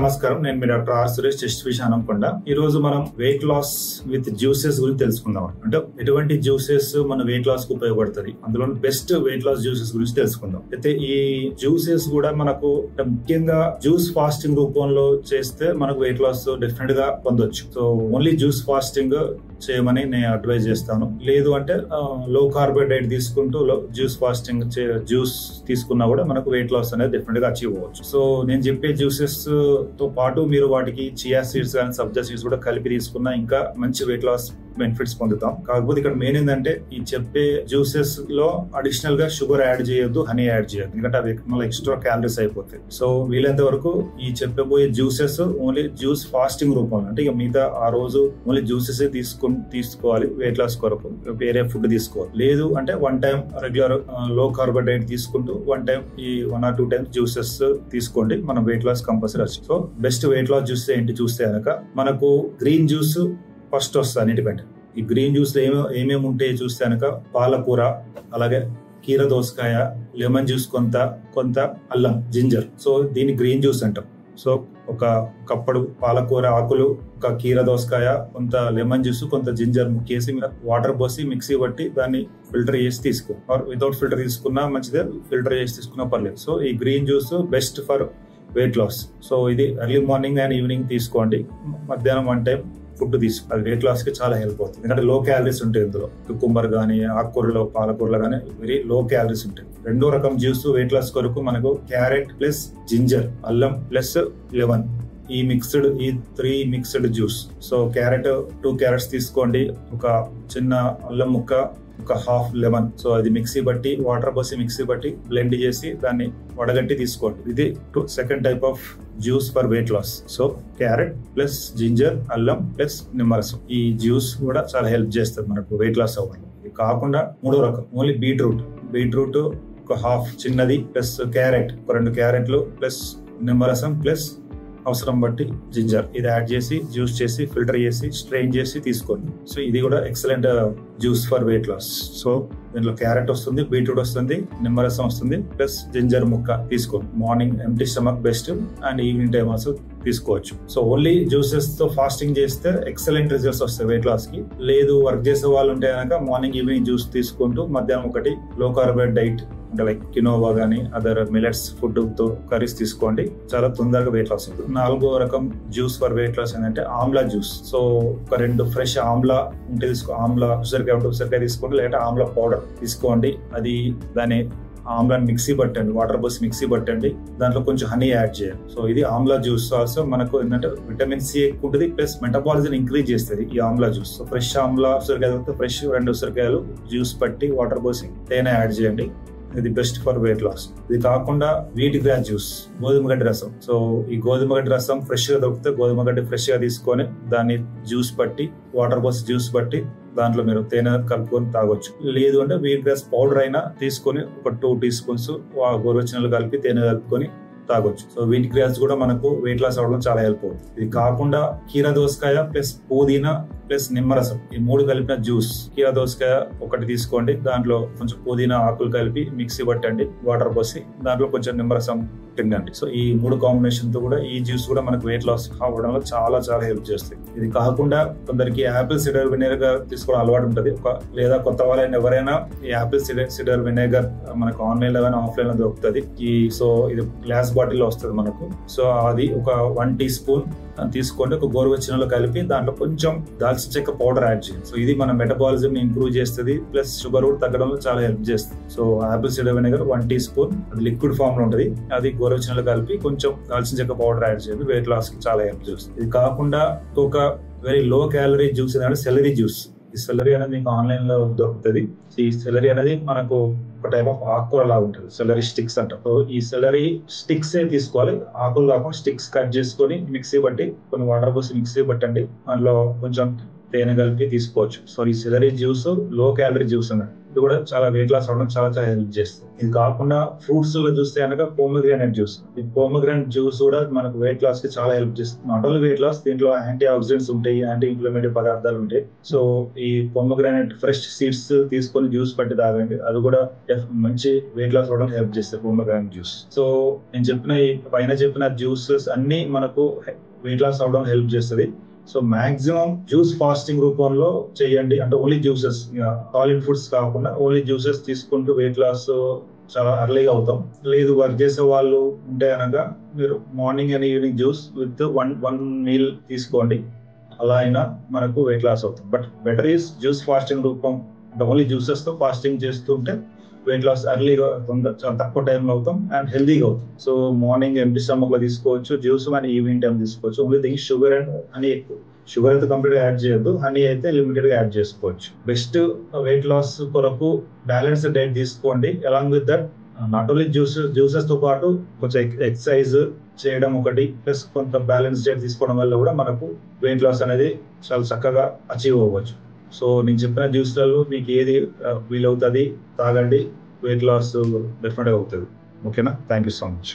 నమస్కారం. నేను మీ doctor R Suresh, chest fish Hanamkonda. ఈ రోజు మనం వెయిట్ లాస్ విత్ జ్యూసెస్ గురించి తెలుసుకుందాం. అంటే ఎటువంటి జ్యూసెస్ మన వెయిట్ లాస్ కు ఉపయోగపడుతుంది, అందులో బెస్ట్ వెయిట్ లాస్ జ్యూసెస్ గురించి తెలుసుకుందాం. అయితే ఈ జ్యూసెస్ కూడా మనకు ముఖ్యంగా జ్యూస్ ఫాస్టింగ్ రూపంలో చేస్తే మనకు వెయిట్ లాస్ డెఫినెట్ గా పొందొచ్చు. సో ఓన్లీ జ్యూస్ ఫాస్టింగ్ చేయమని నేను అడ్వైజ్ చేస్తాను. లేదు అంటే లో కార్బోహైడ్రేట్ తీసుకుంటూ జ్యూస్ ఫాస్టింగ్ జ్యూస్ తీసుకున్నా కూడా మనకు వెయిట్ లాస్ అనేది డెఫినెట్ గా అచీవ్ అవ్వచ్చు. సో నేను చెప్పే జ్యూసెస్ తో పాటు మీరు వాటికి చియా సీడ్స్ కానీ సబ్జా సీడ్స్ కూడా కలిపి తీసుకున్నా ఇంకా మంచి వెయిట్ లాస్ బెనిఫిట్స్ పొందుతాం. కాకపోతే ఇక్కడ మెయిన్ ఏంటంటే ఈ చెప్పే జ్యూసెస్ లో అడిషనల్ గా షుగర్ యాడ్ చేయొద్దు, హనీ యాడ్ చేయొద్దు, ఎందుకంటే అవి మళ్ళీ ఎక్స్ట్రా క్యాలరీస్ అయిపోతాయి. సో వీలైనంత వరకు ఈ చెప్పబోయే జ్యూసెస్ ఓన్లీ జ్యూస్ ఫాస్టింగ్ రూపంలో, అంటే ఇక మిగతా ఆ రోజు ఓన్లీ జ్యూసెస్ తీసుకోవాలి వెయిట్ లాస్ కొరకు, వేరే ఫుడ్ తీసుకోవాలి. లేదు అంటే వన్ టైం రెగ్యులర్ లో కార్బోహైడ్రేట్ తీసుకుంటూ వన్ టైం ఈ 1 or 2 times జ్యూసెస్ తీసుకోండి, మనం వెయిట్ లాస్ కంపల్సరీ వస్తుంది. So best weight loss juice ఏంటి చూస్తే కనుక మనకు గ్రీన్ జ్యూస్ ఫస్ట్ వస్తుంది అన్నిటికంటే. ఈ గ్రీన్ జ్యూస్ లో ఏమేమి ఉంటాయి చూస్తే కనుక పాలకూర, అలాగే కీర దోసకాయ, లెమన్ జ్యూస్, కొంత అల్లం, జింజర్. సో దీన్ని గ్రీన్ జ్యూస్ అంటాం. సో ఒక కప్పడు పాలకూర ఆకులు, ఒక కీర దోసకాయ, కొంత లెమన్ జ్యూస్, కొంత జింజర్ ముక్కేసి వాటర్ పోసి మిక్సీ పట్టి దాన్ని ఫిల్టర్ చేసి తీసుకో, ఆర్ వితౌట్ ఫిల్టర్ తీసుకున్నా మంచిదే, ఫిల్టర్ చేసి తీసుకున్నా పర్లేదు. సో ఈ green juice best for weight loss. So ఇది ఎర్లీ మార్నింగ్ అండ్ ఈవినింగ్ తీసుకోండి. మధ్యాహ్నం వన్ టైం ఫుడ్ తీసుకో, అది వెయిట్ లాస్ కి చాలా హెల్ప్ అవుతుంది. ఎందుకంటే లో క్యాలరీస్ ఉంటాయి ఇందులో. కుకుంబర్ కానీ, ఆకుకూరలో, పాలకూరలో కానీ వెరీ లో క్యాలరీస్ ఉంటాయి. రెండో రకం జ్యూస్ వెయిట్ లాస్ కొరకు మనకు క్యారెట్ ప్లస్ జింజర్, అల్లం ప్లస్ లెమన్, ఈ 3 mixed juice. So carrot 2 carrots తీసుకోండి, ఒక చిన్న అల్లం ముక్క, ఒక హాఫ్ లెమన్. సో అది మిక్సీ బట్టి వాటర్ పోసి మిక్సీ బట్టి బ్లెండ్ చేసి దాన్ని వడగట్టి తీసుకోండి. ఇది second type of juice for weight loss. So carrot plus ginger, అల్లం ప్లస్ నిమ్మరసం, ఈ జ్యూస్ కూడా చాలా హెల్ప్ చేస్తుంది మనకు వెయిట్ లాస్ అవ్వాలి. ఇది కాకుండా మూడో రకం ఓన్లీ బీట్రూట్ ఒక హాఫ్ చిన్నది, ప్లస్ క్యారెట్ ఒక 2 క్యారెట్లు, ప్లస్ నిమ్మరసం, ప్లస్ అవసరం బట్టి జింజర్, ఇది యాడ్ చేసి జ్యూస్ చేసి ఫిల్టర్ చేసి స్ట్రెయిన్ చేసి తీసుకోండి. సో ఇది కూడా excellent juice for weight loss. So దీంట్లో క్యారెట్ వస్తుంది, బీట్రూట్ వస్తుంది, నిమ్మరసం వస్తుంది, ప్లస్ జింజర్ ముక్క తీసుకోండి. Morning empty stomach best, and evening time also తీసుకోవచ్చు. సో ఓన్లీ జ్యూసెస్ తో ఫాస్టింగ్ చేస్తే ఎక్సలెంట్ రిజల్ట్స్ వస్తాయి వెయిట్ లాస్ కి. లేదు వర్క్ చేసే వాళ్ళు ఉంటే కనుక మార్నింగ్ ఈవినింగ్ జ్యూస్ తీసుకుంటూ మధ్యాహ్నం ఒకటి లో కార్బోహైడ్రేట్ డైట్, అంటే లైక్ కినోవా గానీ అదర్ మిలెట్స్ ఫుడ్ తో కర్రీస్ తీసుకోండి, చాలా తొందరగా వెయిట్ లాస్ అవుతుంది. 4వ రకం జ్యూస్ ఫర్ వెయిట్ లాస్ ఏంటంటే ఆమ్లా జ్యూస్. సో ఒక 2 ఫ్రెష్ ఆమ్లా ఉంటే ఆమ్లా ఉసిరికాయ తీసుకోండి, లేదంటే ఆమ్లా పౌడర్ తీసుకోండి. అది దాని ఆమ్లాని మిక్సీ పట్టండి, వాటర్ పోసి మిక్సీ పట్టండి, దాంట్లో కొంచెం హనీ యాడ్ చేయండి. సో ఇది ఆమ్లా జ్యూస్. ఆల్సో మనకు ఏంటంటే విటమిన్ సి ఎక్కువ ఉంటుంది, ప్లస్ మెటబాలిజం ఇంక్రీజ్ చేస్తుంది ఈ Amla juice. So fresh Amla ఉసిరికాయ, ఫ్రెష్ 2 ఉసిరికాయలు జ్యూస్ పట్టి వాటర్ పోసి తేనె యాడ్ చేయండి, ఇది బెస్ట్ ఫర్ వెయిట్ లాస్. ఇది కాకుండా వీట్ గ్రాస్ జ్యూస్, గోధుమ గడ్డి రసం. సో ఈ గోధుమ గడ్డి రసం ఫ్రెష్ గా దొరికితే గోధుమ గడ్డి ఫ్రెష్ గా తీసుకొని దాన్ని జ్యూస్ పట్టి వాటర్ పోసి జ్యూస్ పట్టి దాంట్లో మీరు తేనె కలుపుకొని తాగొచ్చు. లేదు అంటే వీట్ గ్రాస్ పౌడర్ అయినా తీసుకొని ఒక 2 teaspoons గోరువెచ్చనీళ్ళు కలిపి తేనె కలుపుకొని తాగొచ్చు. సో వీట్ గ్రాస్ కూడా మనకు వెయిట్ లాస్ అవడం చాలా హెల్ప్ అవుతుంది. ఇది కాకుండా కీర దోసకాయ ప్లస్ పుదీనా ప్లస్ నిమ్మరసం, ఈ 3 కలిపిన జ్యూస్. కీర దోసకాయ ఒకటి తీసుకోండి, దాంట్లో కొంచెం పుదీనా ఆకులు కలిపి మిక్సీ పట్టండి, వాటర్ పోసి దాంట్లో కొంచెం నిమ్మరసం తినండి. సో ఈ 3 కాంబినేషన్ తో కూడా ఈ జ్యూస్ కూడా మనకు వెయిట్ లాస్ అవ్వడంలో చాలా హెల్ప్ చేస్తుంది. ఇది కాకుండా కొందరికి యాపిల్ సిడర్ వినేగర్ తీసుకోవడం అలవాటు ఉంటుంది, లేదా కొత్త వాళ్ళైనా ఎవరైనా ఈ యాపిల్ సిడర్ వినేగర్ మనకు ఆన్లైన్ లో కానీ ఆఫ్లైన్ లో దొరుకుతుంది. సో ఇది గ్లాస్ బాటిల్ లో వస్తుంది మనకు. సో అది ఒక 1 teaspoon తీసుకోండి, ఒక గోరువెచ్చనీలో కలిపి దాంట్లో కొంచెం దాల్చిన చెక్క పౌడర్ యాడ్ చేయండి. సో ఇది మన మెటబాలిజం ని ఇంప్రూవ్ చేస్తుంది, ప్లస్ షుగర్ కూడా తగ్గడంలో చాలా హెల్ప్ చేస్తుంది. So Apple cider vinegar 1 teaspoon, అది లిక్విడ్ ఫామ్ లో ఉంటుంది, అది గోరువెచ్చనీలో కలిపి కొంచెం దాల్చిన చెక్క పౌడర్ యాడ్ చేయండి, వెయిట్ లాస్ కి చాలా హెల్ప్ చేస్తుంది. ఇది కాకుండా ఒక వెరీ లో క్యాలరీ జ్యూస్ ఏంటంటే సెలరీ జ్యూస్. ఈ సెలరీ అనేది మీకు ఆన్లైన్ లో దొరుకుతుంది. ఈ సెలరీ అనేది మనకు ఒక టైప్ ఆఫ్ ఆకుకూర లాగా ఉంటుంది, సెలరీ స్టిక్స్ అంటారు. సో ఈ సెలరీ స్టిక్స్ ఏ తీసుకోవాలి, ఆకులు కాకుండా స్టిక్స్ కట్ చేసుకొని మిక్సీ పట్టి కొన్ని వాటర్ పోసి మిక్సీ పట్టండి, అందులో కొంచెం తేనె కలిపి తీసుకోవచ్చు. సో ఈ salary juice low calorie juice అన్నట్టు, ఇది కూడా చాలా వెయిట్ లాస్ అవడం చాలా చాలా హెల్ప్ చేస్తుంది. ఇది కాకుండా ఫ్రూట్స్ లో చూస్తే కనుక పోమోగ్రానైట్ జ్యూస్, ఈ పోమోగ్రానైట్ జ్యూస్ కూడా మనకు వెయిట్ లాస్ కి చాలా హెల్ప్ చేస్తుంది. నాట్ ఓన్లీ వెయిట్ లాస్, దీంట్లో యాంటీ ఆక్సిడెంట్స్ ఉంటాయి, యాంటీ ఇన్ఫ్లమేటరీ పదార్థాలు ఉంటాయి. సో ఈ పోమోగ్రానైట్ ఫ్రెష్ సీడ్స్ తీసుకొని జ్యూస్ పట్టి తాగండి, అది కూడా మంచి వెయిట్ లాస్ అవడం హెల్ప్ చేస్తుంది పోమోగ్రానైట్ జ్యూస్. సో నేను చెప్పిన ఈ పైన చెప్పిన జ్యూసెస్ అన్ని మనకు వెయిట్ లాస్ అవడం హెల్ప్ చేస్తుంది. సో మాక్సిమం జ్యూస్ ఫాస్టింగ్ రూపంలో చేయండి, అంటే ఓన్లీ జ్యూసెస్, సాలిడ్ ఫుడ్స్ కాకుండా ఓన్లీ జ్యూసెస్ తీసుకుంటూ వెయిట్ లాస్ చాలా అర్లీగా అవుతాం. లేదు వర్క్ చేసే వాళ్ళు ఉంటే కనుక మీరు morning and evening juice with one meal తీసుకోండి, అలా అయినా మనకు వెయిట్ లాస్ అవుతుంది. But better is juice fasting రూపం, ఓన్లీ జ్యూసెస్ తో ఫాస్టింగ్ చేస్తుంటే వెయిట్ లాస్ అర్లీగా చాలా తక్కువ టైంలో అవుతాం అండ్ హెల్దీగా అవుతాం. సో మార్నింగ్ ఎంటీ స్టమక్ లో తీసుకోవచ్చు జ్యూస్, అండ్ ఈవినింగ్ టైం తీసుకోవచ్చు. Only thing sugar and honey, ఎక్కువ షుగర్ అయితే కంప్లీట్ గా యాడ్ చేయొద్దు, హనీ అయితే లిమిటెడ్ గా యాడ్ చేసుకోవచ్చు. బెస్ట్ వెయిట్ లాస్ కొరకు బ్యాలెన్స్డ్ డైట్ తీసుకోండి. Along with that not only juices తో పాటు కొంచెం ఎక్సర్సైజ్ చేయడం ఒకటి, ప్లస్ కొంత బ్యాలెన్స్ డైట్ తీసుకోవడం వల్ల కూడా మనకు వెయిట్ లాస్ అనేది చాలా చక్కగా అచీవ్ అవ్వచ్చు. సో నేను చెప్పిన జ్యూస్లలో మీకు ఏది వీలవుతుంది తాగండి, వెయిట్ లాస్ డెఫినెట్గా అవుతుంది. ఓకేనా? Thank you so much.